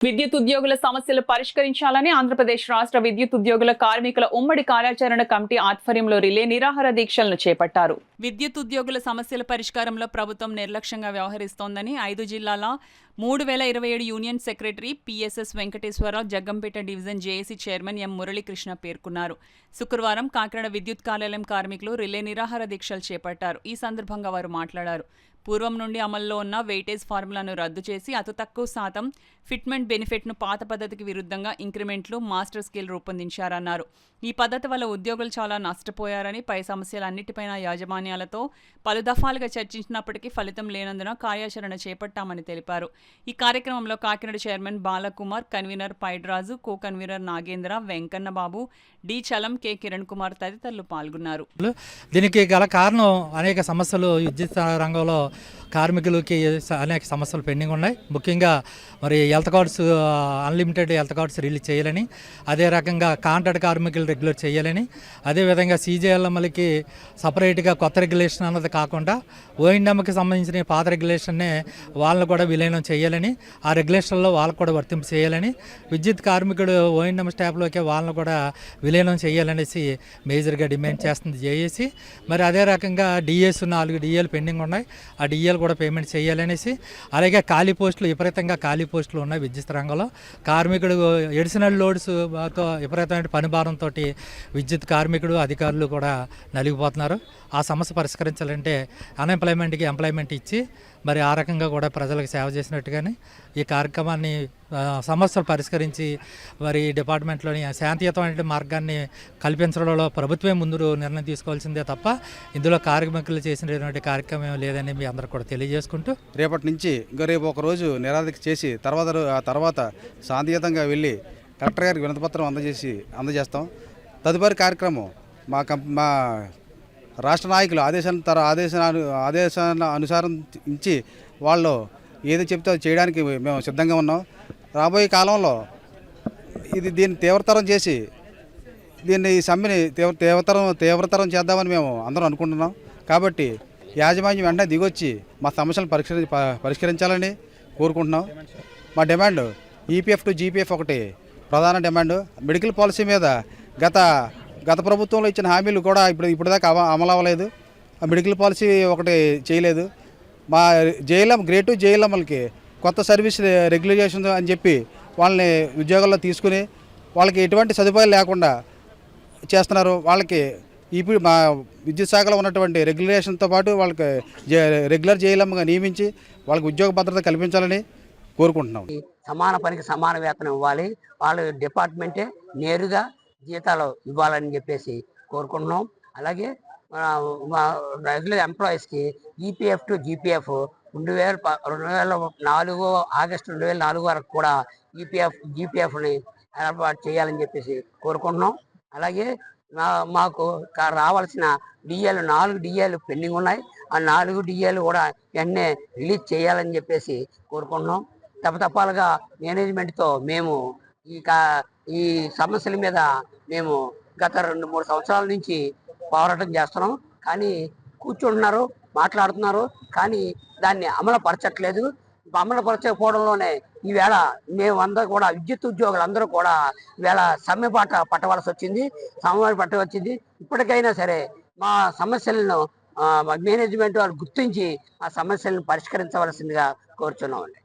విద్యుత్ ఉద్యోగుల సమస్యలు పరిష్కరించాలని ఆంధ్రప్రదేశ్ రాష్ట్ర విద్యుత్ ఉద్యోగుల కార్మికుల ఉమ్మడి కార్యాచరణ కమిటీ ఆధ్వర్యంలో రిలే నిరాహార దీక్షలను చేపట్టారు. విద్యుత్ ఉద్యోగుల సమస్యల పరిష్కారంలో ప్రభుత్వం నిర్లక్ష్యంగా వ్యవహరిస్తోందని 5 జిల్లాల 3027 union secretary PSS Venkateswara Rao Jaggampeta division JAC chairman M Murali Krishna పేర్కొన్నారు. శుక్రవారం కాకినాడ విద్యుత్ కార్యాలయం కార్మికులు రిలే నిరాహార దీక్షలు చేపట్టారు. ఈ సందర్భంగా వారు మాట్లాడారు. పూర్వం నుండి అమల్లో ఉన్న వెయిటేజ్ ఫార్ములాను రద్దు చేసి అతి తక్కువ శాతం ఫిట్మెంట్ బెనిఫిట్ను పాత పద్ధతికి విరుద్ధంగా ఇంక్రిమెంట్లు, మాస్టర్ స్కేల్ రూపొందించారన్నారు. ఈ పద్ధతి వల్ల ఉద్యోగులు చాలా నష్టపోయారని, పై సమస్యలన్నిటిపైన యాజమాన్యాలతో పలు దఫాలుగా చర్చించినప్పటికీ ఫలితం లేనందున కార్యాచరణ చేపట్టామని తెలిపారు. ఈ కార్యక్రమంలో Kakinada chairman Balakumar, convener Paidraju, co convener Nagendra, Venkanna Babu, D Chalam, K Kiran Kumar తదితరులు పాల్గొన్నారు. దీనికి గల కారణం అనేక సమస్యలు విద్యుత్ రంగంలో కార్మికులకి అనేక సమస్యలు పెండింగ్ ఉన్నాయి. ముఖ్యంగా మరి health cards, unlimited health cards release చేయాలని, అదే రకంగా కాంట్రాక్ట్ కార్మికులు రెగ్యులర్ చేయాలని, అదేవిధంగా సీజేఎల్ఎంఎల్కి సపరేట్గా కొత్త రెగ్యులేషన్ అన్నది కాకుండా ఓఎండ్ఎంకి సంబంధించిన పాత రెగ్యులేషన్నే వాళ్ళని కూడా విలీనం చేయాలని, ఆ రెగ్యులేషన్లో వాళ్ళకు కూడా వర్తింపు చేయాలని, విద్యుత్ కార్మికుడు ఓఎండ్ఎం స్టాఫ్లోకి వాళ్ళని కూడా విలీనం చేయాలనేసి మేజర్గా డిమాండ్ చేస్తుంది జేఏసీ. మరి అదే రకంగా డిఏస్ 4 డిఏలు పెండింగ్ ఉన్నాయి. ఆ డిఏలు కూడా పేమెంట్ చేయాలనేసి, అలాగే ఖాళీ పోస్టులు, విపరీతంగా ఖాళీ పోస్టులు ఉన్నాయి విద్యుత్ రంగంలో. కార్మికుడు ఎడిషనల్ లోడ్స్తో విపరీతమైన పనిభారంతో విద్యుత్ కార్మికుడు, అధికారులు కూడా నలిగిపోతున్నారు. ఆ సమస్య పరిష్కరించాలంటే అన్ఎంప్లాయ్మెంట్కి ఎంప్లాయ్మెంట్ ఇచ్చి మరి ఆ రకంగా కూడా ప్రజలకు సేవ చేసినట్టుగానే ఈ కార్యక్రమాన్ని సమస్యలు పరిష్కరించి మరి డిపార్ట్మెంట్లోని శాంతియుతమైన మార్గాన్ని కల్పించడంలో ప్రభుత్వమే ముందు నిర్ణయం తీసుకోవాల్సిందే తప్ప ఇందులో కార్మికులు చేసినటువంటి కార్యక్రమం లేదని మీ అందరూ కూడా తెలియజేసుకుంటూ, రేపటి నుంచి ఇంకా రేపు ఒకరోజు నిరాదీక్ష చేసి తర్వాత శాంతియుతంగా వెళ్ళి కలెక్టర్ గారికి వినతిపత్రం అందజేస్తాం. తదుపరి కార్యక్రమం మా రాష్ట్ర నాయకులు ఆదేశాల అనుసారం ఇచ్చి వాళ్ళు ఏది చెప్తే అది చేయడానికి మేము సిద్ధంగా ఉన్నాం. రాబోయే కాలంలో దీన్ని తీవ్రతరం చేసి ఈ సమ్మెని తీవ్రతరం చేద్దామని మేము అందరం అనుకుంటున్నాం. కాబట్టి యాజమాన్యం వెంటనే దిగొచ్చి మా సమస్యలను పరిష్కరించాలని కోరుకుంటున్నాం. మా డిమాండ్ ఈపీఎఫ్ టు జీపీఎఫ్ ఒకటి ప్రధాన డిమాండ్. మెడికల్ పాలసీ మీద గత ప్రభుత్వంలో ఇచ్చిన హామీలు కూడా ఇప్పటిదాకా అమలు అవ్వలేదు. మెడికల్ పాలసీ ఒకటి చేయలేదు. మా గ్రేడ్ 2 జేఎల్ఎంఎల్కి కొత్త సర్వీస్ రెగ్యులేషన్ అని చెప్పి వాళ్ళని ఉద్యోగాల్లో తీసుకుని వాళ్ళకి ఎటువంటి సదుపాయాలు లేకుండా చేస్తున్నారు. వాళ్ళకి మా విద్యుత్ శాఖలో ఉన్నటువంటి రెగ్యులేషన్తో పాటు వాళ్ళకి రెగ్యులర్ జేఎల్ఎంగా నియమించి వాళ్ళకి ఉద్యోగ భద్రత కల్పించాలని కోరుకుంటున్నాం. సమాన పనికి సమాన వేతనం ఇవ్వాలి, వాళ్ళ డిపార్ట్మెంటే నేరుగా జీతాలు ఇవ్వాలని చెప్పేసి కోరుకుంటున్నాం. అలాగే రెగ్యులర్ ఎంప్లాయీస్కి ఈపీఎఫ్ టు జీపీఎఫ్ 2004 ఆగస్టు 2004 వరకు కూడా జీపీఎఫ్ని ఏర్పాటు చేయాలని చెప్పేసి కోరుకుంటున్నాం. అలాగే మాకు రావాల్సిన డిఏలు 4 డిఏలు పెండింగ్ ఉన్నాయి. ఆ 4 డిఏలు కూడా వెంటనే రిలీజ్ చేయాలని చెప్పేసి కోరుకుంటున్నాం. తప్పతప్పాలుగా మేనేజ్మెంట్తో మేము ఈ సమస్యల మీద మేము గత 2-3 సంవత్సరాల నుంచి పోరాటం చేస్తున్నాం. కానీ కూర్చుంటున్నారు, మాట్లాడుతున్నారు, కానీ దాన్ని అమలుపరచట్లేదు. అమలుపరచకపోవడంలోనే ఈవేళ మేమందరూ కూడా విద్యుత్ ఉద్యోగులందరూ కూడా ఈవేళ సమ్మె పట్టవలసి వచ్చింది. ఇప్పటికైనా సరే మా సమస్యలను మేనేజ్మెంట్ వాళ్ళు గుర్తించి ఆ సమస్యలను పరిష్కరించవలసిందిగా కోరుచున్నామండి.